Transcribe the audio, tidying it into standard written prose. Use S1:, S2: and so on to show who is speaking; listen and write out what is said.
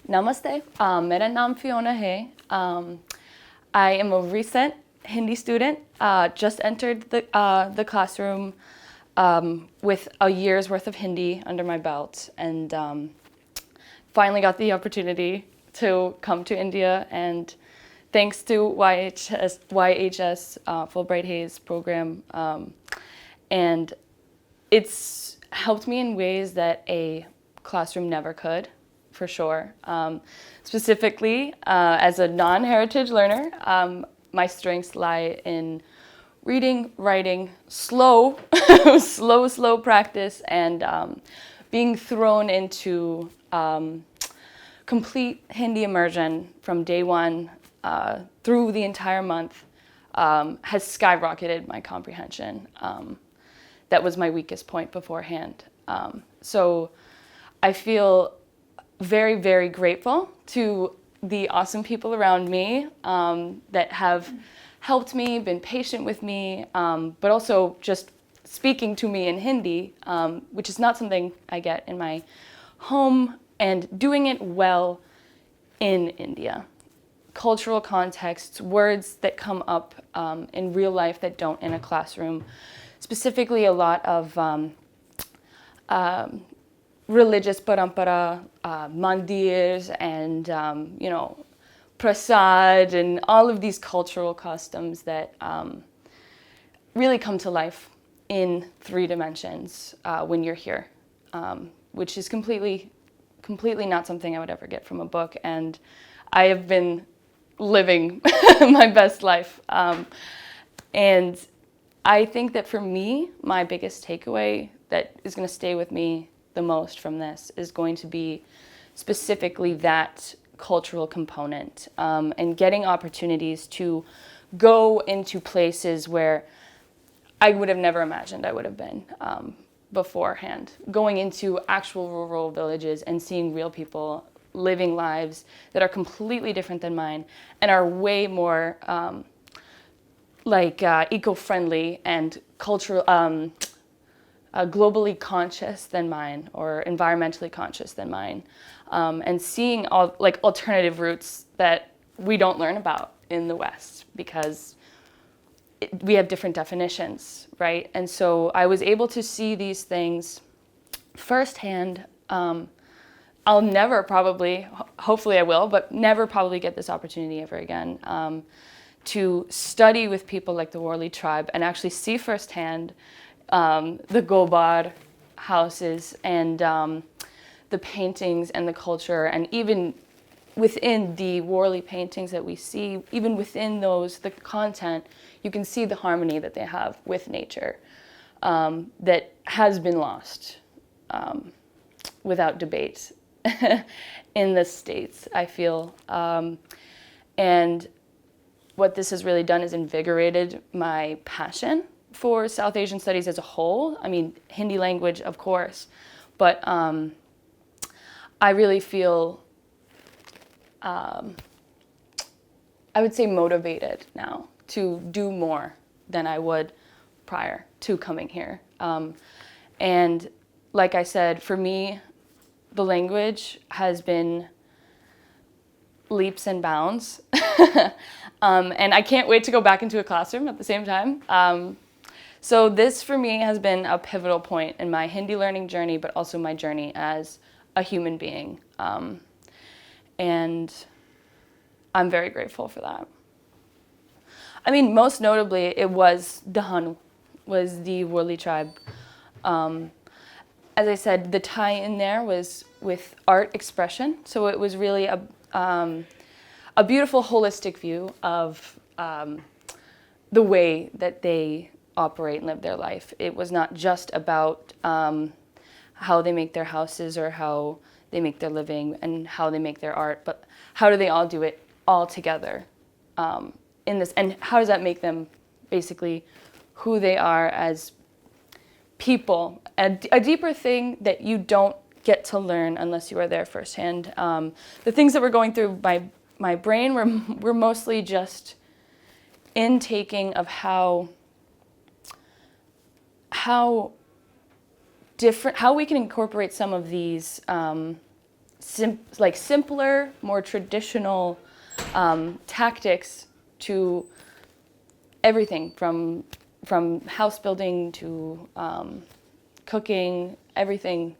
S1: Namaste. मेरा नाम Fiona है. I am a recent Hindi student. Just entered the classroom with a year's worth of Hindi under my belt, and finally got the opportunity to come to India. And thanks to Yhs Fulbright-Hays program, and it's helped me in ways that a classroom never could. For sure. Specifically, as a non-heritage learner, my strengths lie in reading, writing, slow practice, and being thrown into complete Hindi immersion from day one through the entire month has skyrocketed my comprehension. That was my weakest point beforehand. So I feel very, very grateful to the awesome people around me that have helped me, been patient with me, but also just speaking to me in Hindi, which is not something I get in my home, and doing it well in India. Cultural contexts, words that come up in real life that don't in a classroom, specifically a lot of religious parampara, mandirs, and prasad, and all of these cultural customs that really come to life in 3 dimensions when you're here, which is completely not something I would ever get from a book. And I have been living my best life. And I think that for me, my biggest takeaway that is going to stay with me the most from this is going to be specifically that cultural component, and getting opportunities to go into places where I would have never imagined I would have been beforehand. Going into actual rural villages and seeing real people living lives that are completely different than mine and are way more eco-friendly and cultural, globally conscious than mine, or environmentally conscious than mine, and seeing all alternative routes that we don't learn about in the West because we have different definitions, right? And so I was able to see these things firsthand. I'll never probably, hopefully I will, but never probably get this opportunity ever again, to study with people like the Worli tribe and actually see firsthand the Gobar houses and the paintings and the culture, and even within the Worli paintings that we see, even within those, the content, you can see the harmony that they have with nature that has been lost without debate in the States, I feel. And what this has really done is invigorated my passion for South Asian studies as a whole. I mean, Hindi language, of course, but I really feel, I would say, motivated now to do more than I would prior to coming here. And like I said, for me, the language has been leaps and bounds. And I can't wait to go back into a classroom at the same time. So this for me has been a pivotal point in my Hindi learning journey, but also my journey as a human being. And I'm very grateful for that. I mean, most notably, it was Dahanu, was the Worli tribe. As I said, the tie-in there was with art expression. So it was really a beautiful, holistic view of the way that they operate and live their life. It was not just about how they make their houses or how they make their living and how they make their art, but how do they all do it all together in this, and how does that make them basically who they are as people, a deeper thing that you don't get to learn unless you are there firsthand. The things that were going through my brain were mostly just intaking of how different, how we can incorporate some of these simpler, more traditional tactics to everything from house building to cooking, everything